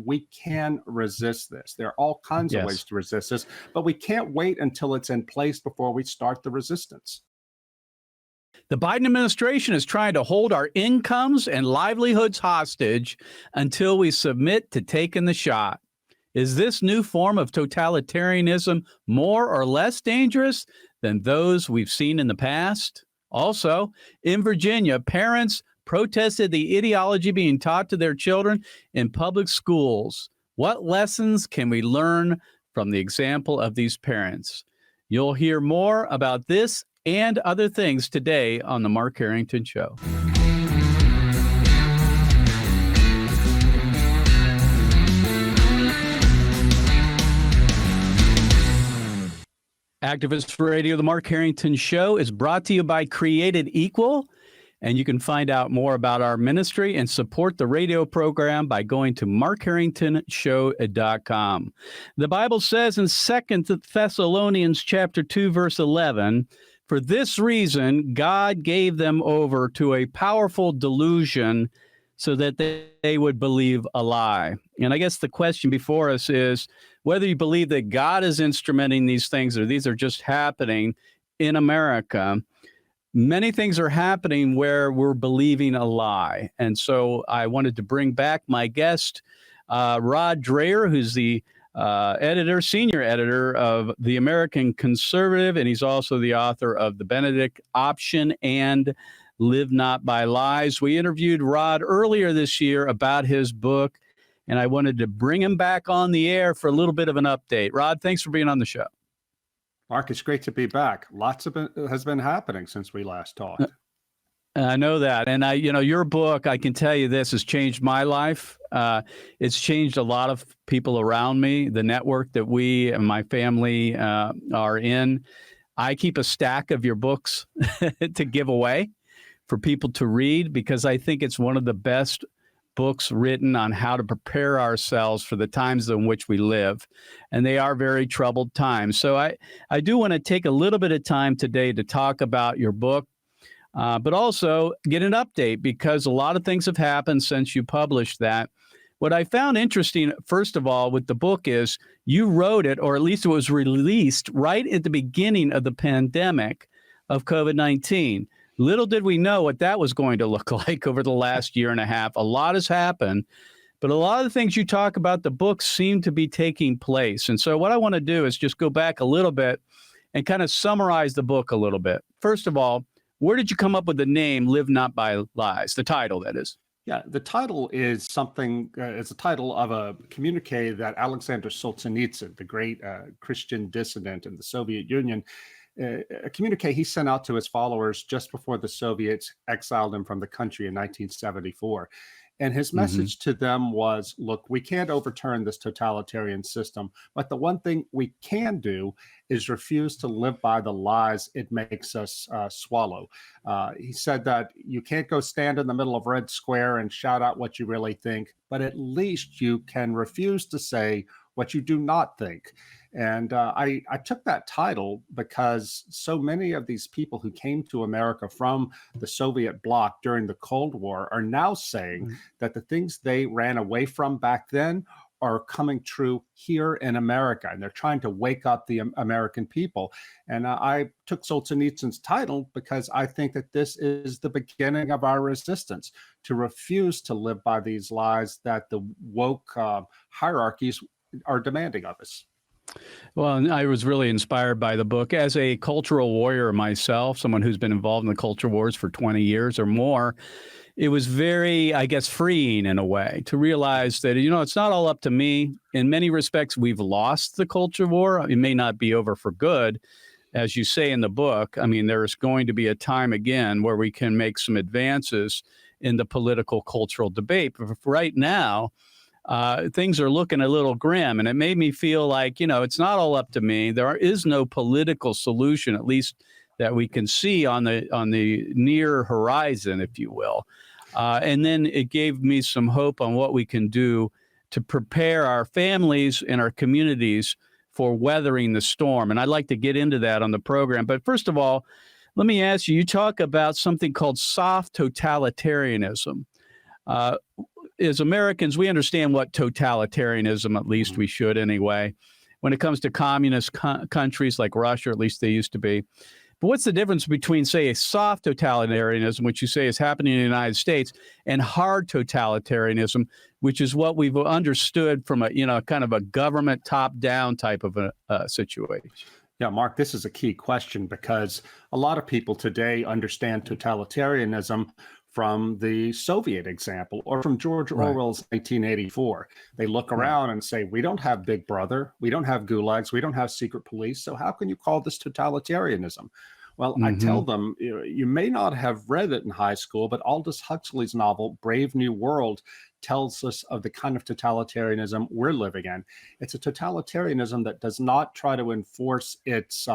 we can resist this. There are all kinds of ways to resist this, but we can't wait until it's in place before we start the resistance. The Biden administration is trying to hold our incomes and livelihoods hostage until we submit to taking the shot. Is this new form of totalitarianism more or less dangerous than those we've seen in the past? Also, in Virginia, parents protested the ideology being taught to their children in public schools. What lessons can we learn from the example of these parents? You'll hear more about this and other things today on the Mark Harrington Show. Activist Radio, the Mark Harrington Show is brought to you by Created Equal, and you can find out more about our ministry and support the radio program by going to markharringtonshow.com. The Bible says in 2 Thessalonians chapter 2, verse 11, "For this reason, God gave them over to a powerful delusion so that they would believe a lie." And I guess the question before us is whether you believe that God is instrumenting these things or these are just happening in America. Many things are happening where we're believing a lie. And so I wanted to bring back my guest, Rod Dreher, who's the senior editor of The American Conservative, and he's also the author of the Benedict Option and Live Not by Lies. We interviewed Rod earlier this year about his book, and I wanted to bring him back on the air for a little bit of an update. Rod, thanks for being on the show. Mark, it's great to be back. Lots has been happening since we last talked. I know that. And your book, I can tell you this, has changed my life. It's changed a lot of people around me, the network that we and my family are in. I keep a stack of your books to give away for people to read because I think it's one of the best books written on how to prepare ourselves for the times in which we live. And they are very troubled times. So I do want to take a little bit of time today to talk about your book, but also get an update because a lot of things have happened since you published that. What I found interesting, first of all, with the book is you wrote it, or at least it was released right at the beginning of the pandemic of COVID-19. Little did we know what that was going to look like over the last year and a half. A lot has happened, but a lot of the things you talk about, the book seem to be taking place. And so what I want to do is just go back a little bit and kind of summarize the book a little bit. First of all, where did you come up with the name Live Not by Lies, the title, that is? Yeah, the title is something, it's a title of a communique that Alexander Solzhenitsyn, the great Christian dissident in the Soviet Union, a communique he sent out to his followers just before the Soviets exiled him from the country in 1974. And his message to them was, look, we can't overturn this totalitarian system, but the one thing we can do is refuse to live by the lies it makes us swallow. He said that you can't go stand in the middle of Red Square and shout out what you really think, but at least you can refuse to say what you do not think. And I took that title because so many of these people who came to America from the Soviet bloc during the Cold War are now saying that the things they ran away from back then are coming true here in America. And they're trying to wake up the American people. And I took Solzhenitsyn's title because I think that this is the beginning of our resistance, to refuse to live by these lies that the woke hierarchies are demanding of us. Well, I was really inspired by the book. As a cultural warrior myself, someone who's been involved in the culture wars for 20 years or more, it was very, I guess, freeing in a way to realize that, it's not all up to me. In many respects, we've lost the culture war. It may not be over for good. As you say in the book, I mean, there's going to be a time again where we can make some advances in the political cultural debate. But right now, things are looking a little grim, and it made me feel like, it's not all up to me. There is no political solution, at least that we can see on the near horizon, if you will. And then it gave me some hope on what we can do to prepare our families and our communities for weathering the storm. And I'd like to get into that on the program. But first of all, let me ask you, you talk about something called soft totalitarianism. as Americans, we understand what totalitarianism, at least we should anyway, when it comes to communist countries like Russia, at least they used to be. But what's the difference between, say, a soft totalitarianism, which you say is happening in the United States, and hard totalitarianism, which is what we've understood from a, kind of a government top-down type of a situation? Yeah, Mark, this is a key question because a lot of people today understand totalitarianism from the Soviet example or from George Orwell's 1984. They look around and say, we don't have Big Brother, we don't have gulags, we don't have secret police, so how can you call this totalitarianism? Well, I tell them, you may not have read it in high school, but Aldous Huxley's novel, Brave New World, tells us of the kind of totalitarianism we're living in. It's a totalitarianism that does not try to enforce its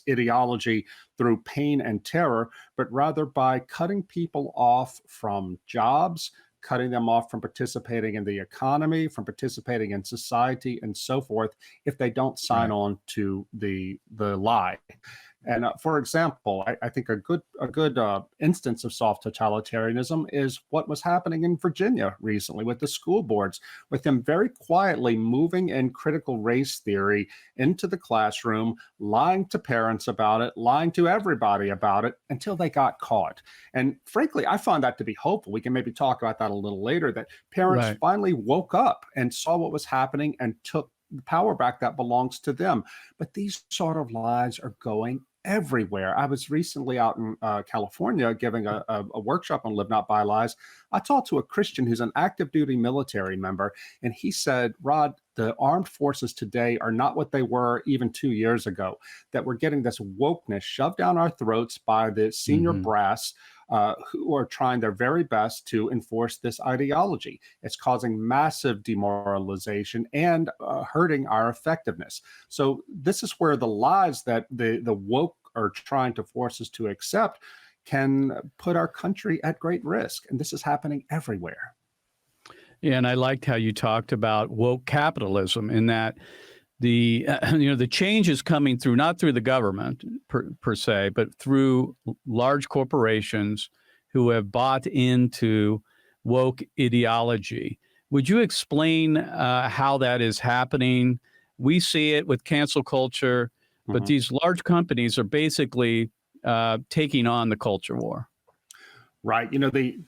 ideology through pain and terror, but rather by cutting people off from jobs, cutting them off from participating in the economy, from participating in society, and so forth, if they don't sign on to the lie. And for example, I think a good instance of soft totalitarianism is what was happening in Virginia recently with the school boards, with them very quietly moving in critical race theory into the classroom, lying to parents about it, lying to everybody about it until they got caught. And frankly, I find that to be hopeful. We can maybe talk about that a little later, that parents finally woke up and saw what was happening and took the power back that belongs to them. But these sort of lies are going everywhere. I was recently out in California giving a workshop on Live Not By Lies. I talked to a Christian who's an active duty military member, and he said, Rod, the armed forces today are not what they were even 2 years ago, that we're getting this wokeness shoved down our throats by the senior brass who are trying their very best to enforce this ideology. It's causing massive demoralization and hurting our effectiveness. So this is where the lies that the woke are trying to force us to accept can put our country at great risk. And this is happening everywhere. Yeah, and I liked how you talked about woke capitalism, in that the the change is coming through, not through the government per se, but through large corporations who have bought into woke ideology. Would you explain how that is happening? We see it with cancel culture, but these large companies are basically taking on the culture war. Right. The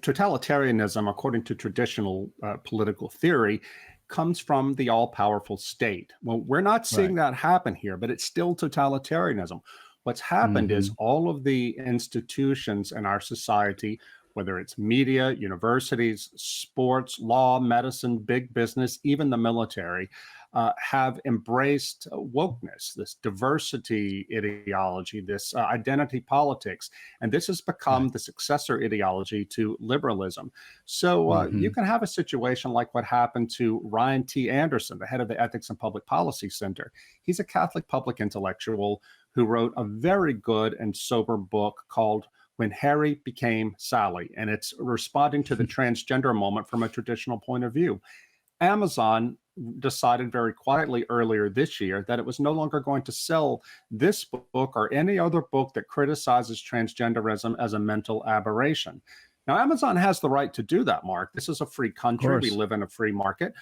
totalitarianism, according to traditional political theory, comes from the all-powerful state. Well, we're not seeing that happen here, but it's still totalitarianism. What's happened is all of the institutions in our society, whether it's media, universities, sports, law, medicine, big business, even the military, have embraced wokeness, this diversity ideology, this identity politics. And this has become the successor ideology to liberalism. So you can have a situation like what happened to Ryan T. Anderson, the head of the Ethics and Public Policy Center. He's a Catholic public intellectual who wrote a very good and sober book called When Harry Became Sally, and it's responding to the transgender moment from a traditional point of view. Amazon decided very quietly earlier this year that it was no longer going to sell this book or any other book that criticizes transgenderism as a mental aberration. Now, Amazon has the right to do that, Mark. This is a free country. We live in a free market.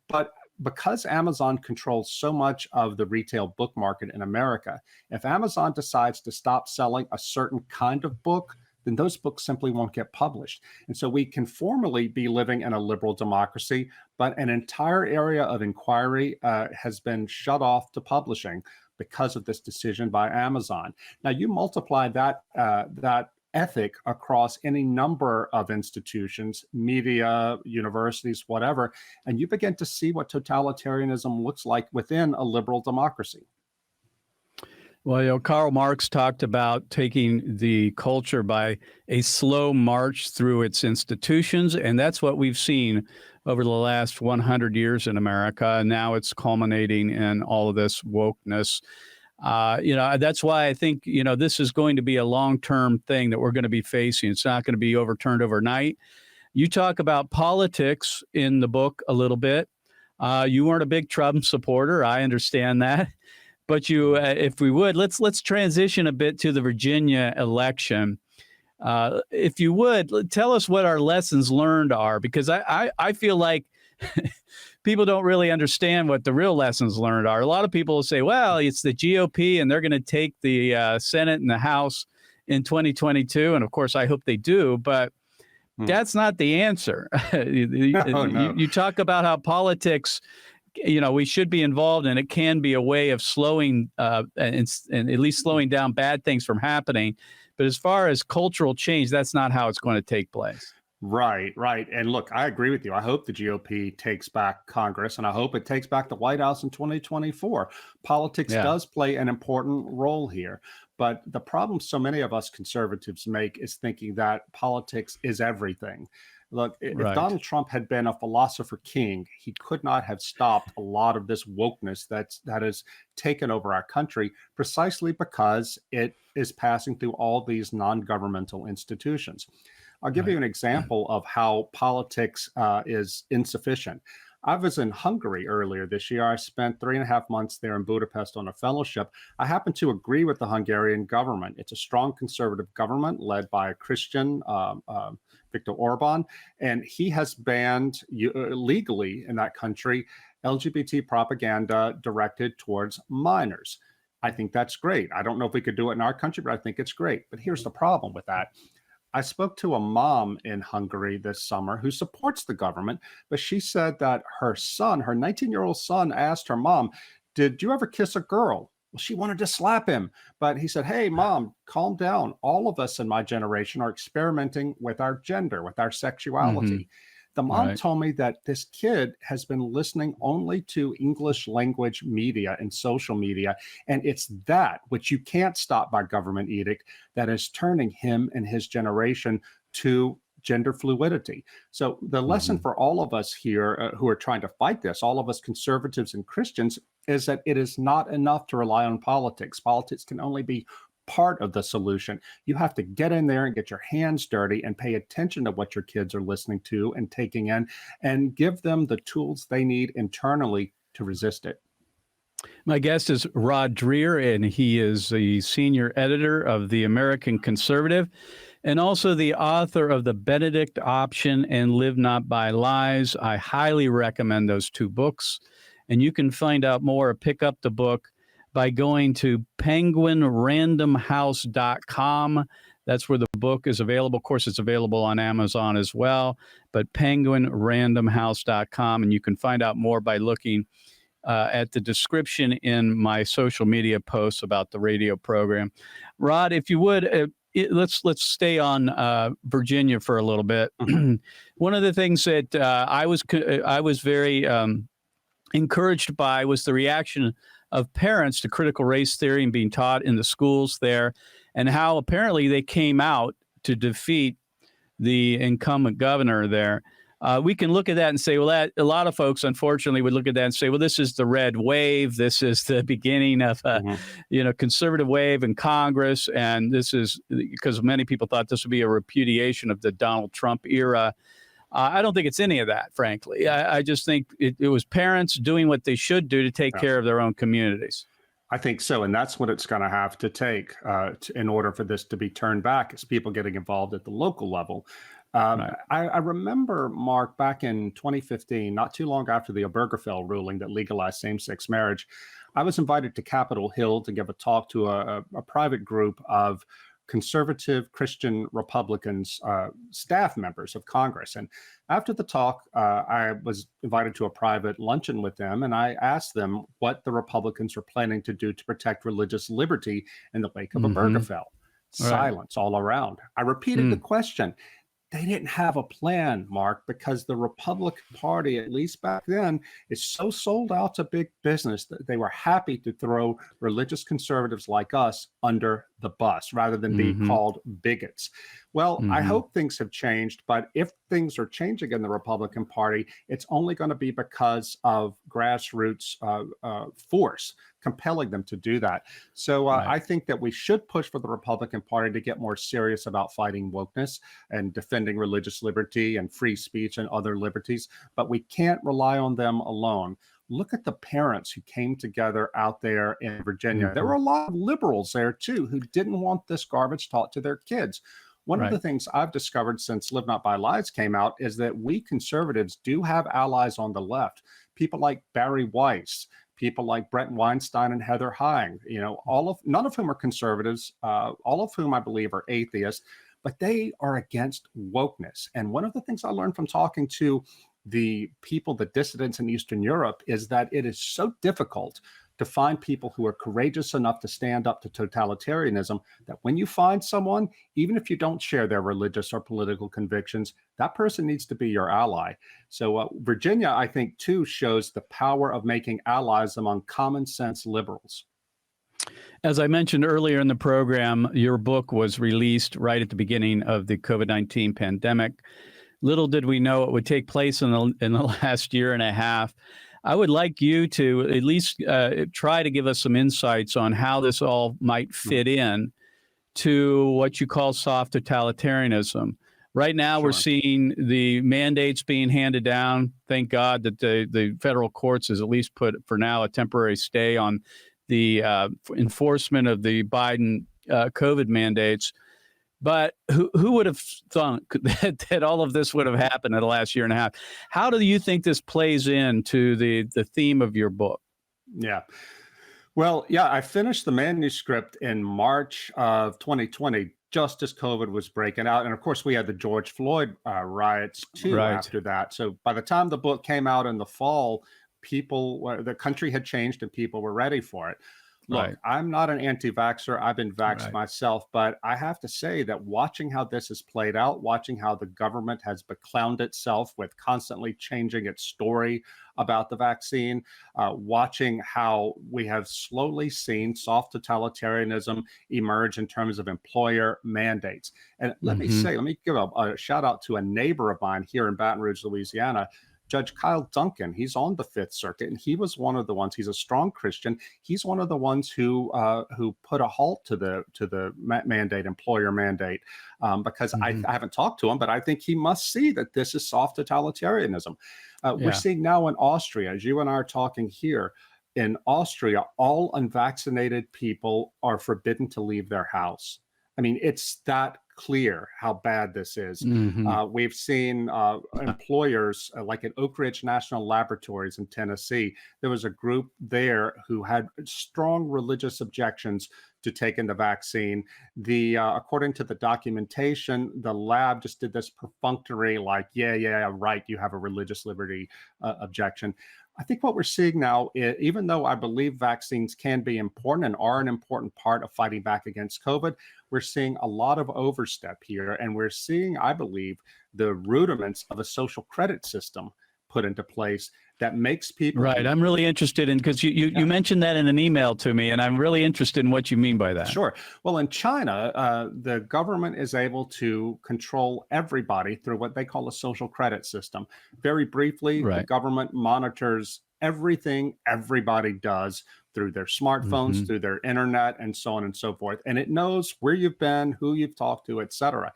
But because Amazon controls so much of the retail book market in America, if Amazon decides to stop selling a certain kind of book, then those books simply won't get published. And so we can formally be living in a liberal democracy, but an entire area of inquiry has been shut off to publishing because of this decision by Amazon. Now, you multiply that ethic across any number of institutions, media, universities, whatever, and you begin to see what totalitarianism looks like within a liberal democracy. Well, Karl Marx talked about taking the culture by a slow march through its institutions, and that's what we've seen over the last 100 years in America, and now it's culminating in all of this wokeness. That's why I think, this is going to be a long-term thing that we're going to be facing. It's not going to be overturned overnight. You talk about politics in the book a little bit. You weren't a big Trump supporter. I understand that. But if we would, let's transition a bit to the Virginia election. If you would, tell us what our lessons learned are, because I feel like people don't really understand what the real lessons learned are. A lot of people will say, well, it's the GOP and they're going to take the Senate and the House in 2022. And of course, I hope they do, but that's not the answer. No. You talk about how politics, we should be involved, and it can be a way of slowing and at least slowing down bad things from happening. But as far as cultural change, that's not how it's going to take place. Right. And look, I agree with you. I hope the GOP takes back Congress, and I hope it takes back the White House in 2024. Politics does play an important role here. But the problem so many of us conservatives make is thinking that politics is everything. Look, if Donald Trump had been a philosopher king, he could not have stopped a lot of this wokeness that has taken over our country, precisely because it is passing through all these non-governmental institutions. I'll give you an example of how politics is insufficient. I was in Hungary earlier this year. I spent 3.5 months there in Budapest on a fellowship. I happen to agree with the Hungarian government. It's a strong conservative government led by a Christian, Viktor Orban, and he has banned legally in that country LGBT propaganda directed towards minors. I think that's great. I don't know if we could do it in our country, but I think it's great. But here's the problem with that. I spoke to a mom in Hungary this summer who supports the government, but she said that her son, her 19-year-old son, asked her mom, "Did you ever kiss a girl?" Well, she wanted to slap him, but he said, "Hey, mom, calm down. All of us in my generation are experimenting with our gender, with our sexuality." The mom told me that this kid has been listening only to English language media and social media, and it's that, which you can't stop by government edict, that is turning him and his generation to gender fluidity. So the lesson for all of us here who are trying to fight this, all of us conservatives and Christians, is that it is not enough to rely on politics. Politics can only be part of the solution. You have to get in there and get your hands dirty and pay attention to what your kids are listening to and taking in, and give them the tools they need internally to resist it. My guest is Rod Dreher, and he is the senior editor of The American Conservative and also the author of The Benedict Option and Live Not by Lies. I highly recommend those two books, and you can find out more or pick up the book by going to penguinrandomhouse.com. That's where the book is available. Of course, it's available on Amazon as well, but penguinrandomhouse.com. And you can find out more by looking at the description in my social media posts about the radio program. Rod, if you would, let's stay on Virginia for a little bit. One of the things that I was very encouraged by was the reaction of parents to critical race theory and being taught in the schools there, and how apparently they came out to defeat the incumbent governor there. We can look at that and say, well, that a lot of folks, unfortunately, would look at that and say, well, this is the red wave. This is the beginning of a conservative wave in Congress. And this is because many people thought this would be a repudiation of the Donald Trump era. I don't think it's any of that, frankly. I just think it was parents doing what they should do to take care of their own communities. I think so. And that's what it's going to have to take in order for this to be turned back, is people getting involved at the local level. I remember, Mark, back in 2015, not too long after the Obergefell ruling that legalized same-sex marriage, I was invited to Capitol Hill to give a talk to a private group of conservative Christian Republicans, staff members of Congress. And after the talk, I was invited to a private luncheon with them, and I asked them what the Republicans were planning to do to protect religious liberty in the wake of Obergefell. Silence all around. I repeated the question. They didn't have a plan, Mark, because the Republican Party, at least back then, is so sold out to big business that they were happy to throw religious conservatives like us under the bus rather than be called bigots. Well, I hope things have changed, but if things are changing in the Republican Party, it's only going to be because of grassroots force compelling them to do that. So I think that we should push for the Republican Party to get more serious about fighting wokeness and defending religious liberty and free speech and other liberties, but we can't rely on them alone. Look at the parents who came together out there in Virginia. There were a lot of liberals there too who didn't want this garbage taught to their kids. One of the things I've discovered since Live Not by Lies came out is that we conservatives do have allies on the left. People like Barry Weiss, people like Brett Weinstein and Heather Heying, none of whom are conservatives, all of whom I believe are atheists, but they are against wokeness. And one of the things I learned from talking to the people, the dissidents in Eastern Europe, is that it is so difficult to find people who are courageous enough to stand up to totalitarianism, that when you find someone, even if you don't share their religious or political convictions, that person needs to be your ally. So Virginia, I think, too, shows the power of making allies among common sense liberals. As I mentioned earlier in the program, your book was released right at the beginning of the COVID-19 pandemic. Little did we know it would take place in the last year and a half. I would like you to at least try to give us some insights on how this all might fit in to what you call soft totalitarianism. Right now, we're seeing the mandates being handed down. Thank God that the federal courts has at least put, for now, a temporary stay on the enforcement of the Biden COVID mandates. But who would have thought that all of this would have happened in the last year and a half? How do you think this plays into the theme of your book? Yeah. Well, yeah, I finished the manuscript in March of 2020, just as COVID was breaking out. And of course, we had the George Floyd riots too after that. So by the time the book came out in the fall, the country had changed and people were ready for it. Look, I'm not an anti-vaxxer. I've been vaxxed myself, but I have to say that watching how this has played out, watching how the government has beclowned itself with constantly changing its story about the vaccine, watching how we have slowly seen soft totalitarianism emerge in terms of employer mandates. And let me give a shout out to a neighbor of mine here in Baton Rouge, Louisiana, Judge Kyle Duncan. He's on the Fifth Circuit, and he was one of the ones. He's a strong Christian. He's one of the ones who put a halt to the mandate, employer mandate, because I haven't talked to him, but I think he must see that this is soft totalitarianism. We're seeing now in Austria, as you and I are talking here, in Austria, all unvaccinated people are forbidden to leave their house. I mean, it's that clear how bad this is. We've seen employers like at Oak Ridge National Laboratories in Tennessee. There was a group there who had strong religious objections to taking the vaccine. According to the documentation, the lab just did this perfunctory, like, yeah, right, you have a religious liberty objection. I think what we're seeing now, even though I believe vaccines can be important and are an important part of fighting back against COVID, we're seeing a lot of overstep here. And we're seeing, I believe, the rudiments of a social credit system put into place that makes people... Right. I'm really interested in, because you mentioned that in an email to me, and I'm really interested in what you mean by that. Sure. Well, in China, the government is able to control everybody through what they call a social credit system. Very briefly, the government monitors everything everybody does through their smartphones, through their internet, and so on and so forth. And it knows where you've been, who you've talked to, et cetera.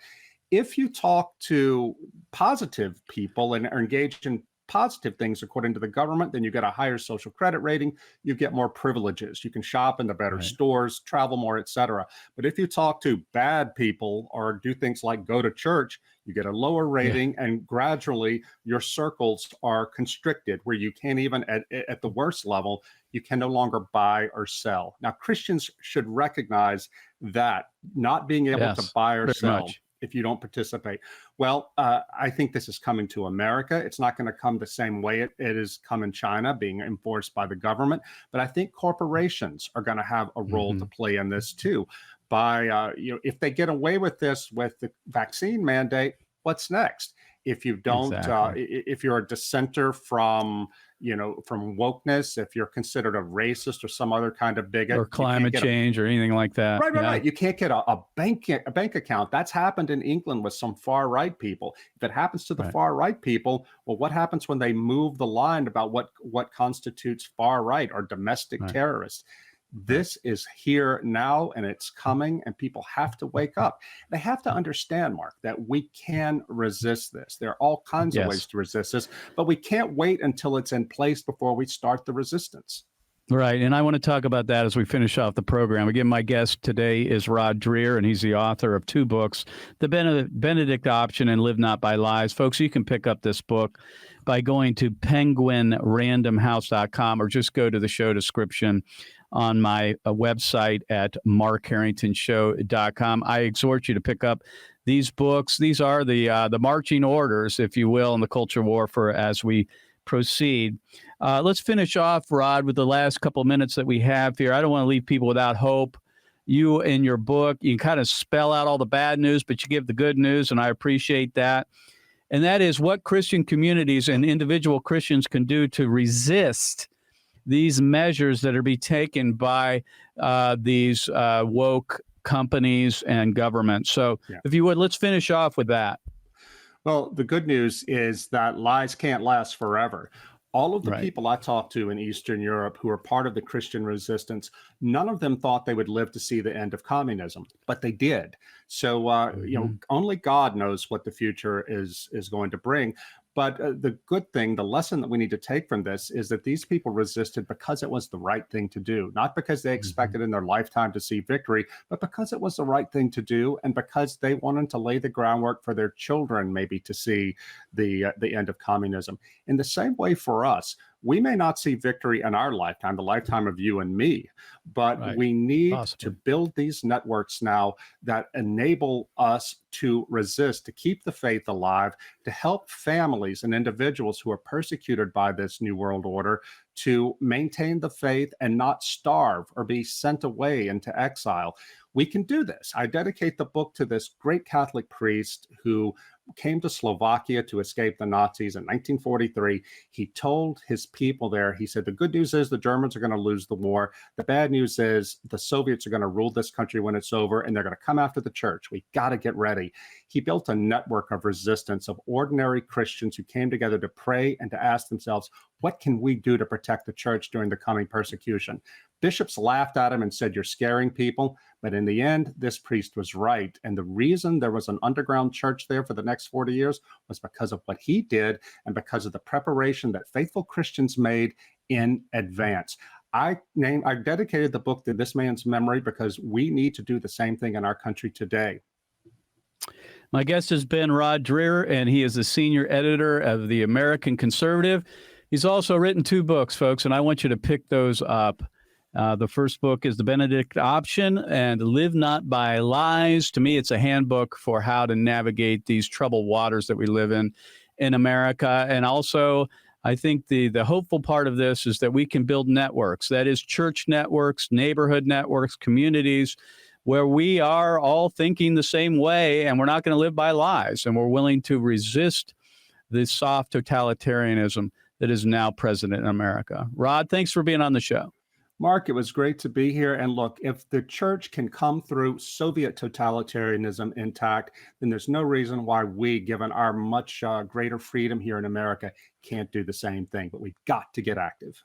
If you talk to positive people and are engaged in positive things according to the government, then you get a higher social credit rating, you get more privileges, you can shop in the better stores, travel more, et cetera. But if you talk to bad people or do things like go to church, you get a lower rating, and gradually your circles are constricted where you can't even, at the worst level, you can no longer buy or sell. Now, Christians should recognize that not being able to buy or sell if you don't participate. Well, I think this is coming to America. It's not going to come the same way it has come in China, being enforced by the government. But I think corporations are going to have a role to play in this too. By if they get away with this with the vaccine mandate, what's next? If you don't, if you're a dissenter from wokeness, if you're considered a racist or some other kind of bigot, or climate change or anything like that. Right. You can't get a bank account. That's happened in England with some far right people. If it happens to the far right people, well, what happens when they move the line about what constitutes far right or domestic terrorists? This is here now, and it's coming, and people have to wake up. They have to understand, Mark, that we can resist this. There are all kinds of ways to resist this, but we can't wait until it's in place before we start the resistance. Right. And I want to talk about that as we finish off the program. Again, my guest today is Rod Dreher, and he's the author of 2 books, The Benedict Option and Live Not by Lies. Folks, you can pick up this book by going to penguinrandomhouse.com or just go to the show description on my website at markharringtonshow.com. I exhort you to pick up these books. These are the marching orders, if you will, in the culture war for as we proceed. Let's finish off, Rod, with the last couple minutes that we have here. I don't want to leave people without hope. You, in your book, you kind of spell out all the bad news, but you give the good news, and I appreciate that. And that is what Christian communities and individual Christians can do to resist these measures that are being taken by these woke companies and governments. So if you would, let's finish off with that. Well, the good news is that lies can't last forever. All of the people I talked to in Eastern Europe who are part of the Christian resistance, none of them thought they would live to see the end of communism, but they did. So, only God knows what the future is going to bring. But the good thing, the lesson that we need to take from this is that these people resisted because it was the right thing to do, not because they expected in their lifetime to see victory, but because it was the right thing to do and because they wanted to lay the groundwork for their children maybe to see the end of communism. In the same way for us, we may not see victory in our lifetime, the lifetime of you and me, but we need to build these networks now that enable us to resist, to keep the faith alive, to help families and individuals who are persecuted by this New World Order to maintain the faith and not starve or be sent away into exile. We can do this. I dedicate the book to this great Catholic priest who came to Slovakia to escape the Nazis in 1943. He told his people there, he said, the good news is the Germans are going to lose the war. The bad news is the Soviets are going to rule this country when it's over, and they're going to come after the church. We got to get ready. He built a network of resistance of ordinary Christians who came together to pray and to ask themselves, what can we do to protect the church during the coming persecution? Bishops laughed at him and said, you're scaring people. But in the end, this priest was right. And the reason there was an underground church there for the next 40 years was because of what he did and because of the preparation that faithful Christians made in advance. I dedicated the book to this man's memory because we need to do the same thing in our country today. My guest has been Rod Dreher, and he is the senior editor of The American Conservative. He's also written 2 books, folks, and I want you to pick those up. The first book is The Benedict Option and Live Not by Lies. To me, it's a handbook for how to navigate these troubled waters that we live in America. And also, I think the hopeful part of this is that we can build networks. That is church networks, neighborhood networks, communities, where we are all thinking the same way, and we're not going to live by lies, and we're willing to resist this soft totalitarianism that is now present in America. Rod, thanks for being on the show. Mark, it was great to be here. And look, if the church can come through Soviet totalitarianism intact, then there's no reason why we, given our much greater freedom here in America, can't do the same thing. But we've got to get active.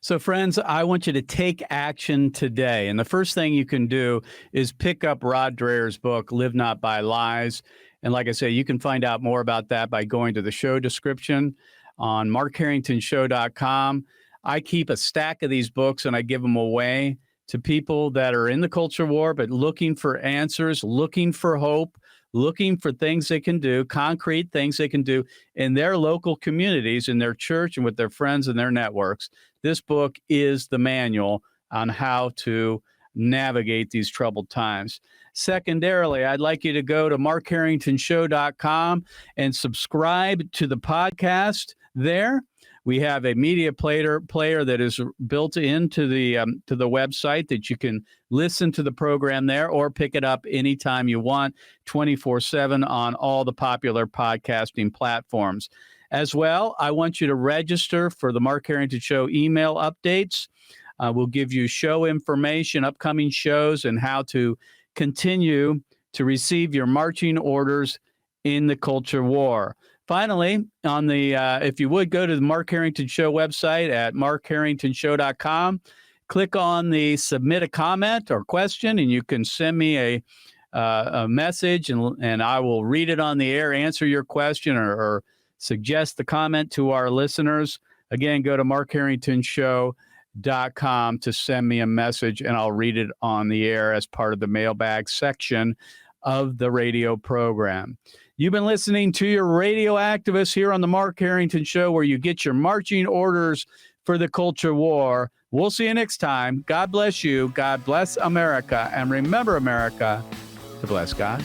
So, friends, I want you to take action today. And the first thing you can do is pick up Rod Dreher's book, Live Not by Lies. And like I say, you can find out more about that by going to the show description on markharringtonshow.com. I keep a stack of these books and I give them away to people that are in the culture war, but looking for answers, looking for hope, looking for things they can do, concrete things they can do in their local communities, in their church, and with their friends and their networks. This book is the manual on how to navigate these troubled times. Secondarily, I'd like you to go to markharringtonshow.com and subscribe to the podcast there. We have a media player that is built into the website that you can listen to the program there or pick it up anytime you want, 24/7 on all the popular podcasting platforms. As well, I want you to register for the Mark Harrington Show email updates. We'll give you show information, upcoming shows, and how to continue to receive your marching orders in the culture war. Finally, on the if you would go to the Mark Harrington Show website at markharringtonshow.com, click on the submit a comment or question, and you can send me a message, and I will read it on the air, answer your question, or suggest the comment to our listeners. Again, go to markharringtonshow.com to send me a message, and I'll read it on the air as part of the mailbag section of the radio program. You've been listening to your radio activists here on the Mark Harrington Show, where you get your marching orders for the culture war. We'll see you next time. God bless you. God bless America. And remember, America, to bless God.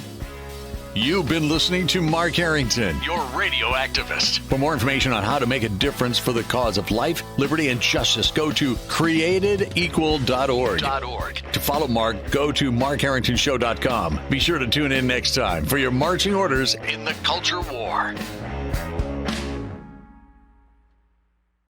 You've been listening to Mark Harrington, your radio activist. For more information on how to make a difference for the cause of life, liberty, and justice, go to createdequal.org. To follow Mark, go to markharringtonshow.com. Be sure to tune in next time for your marching orders in the culture war.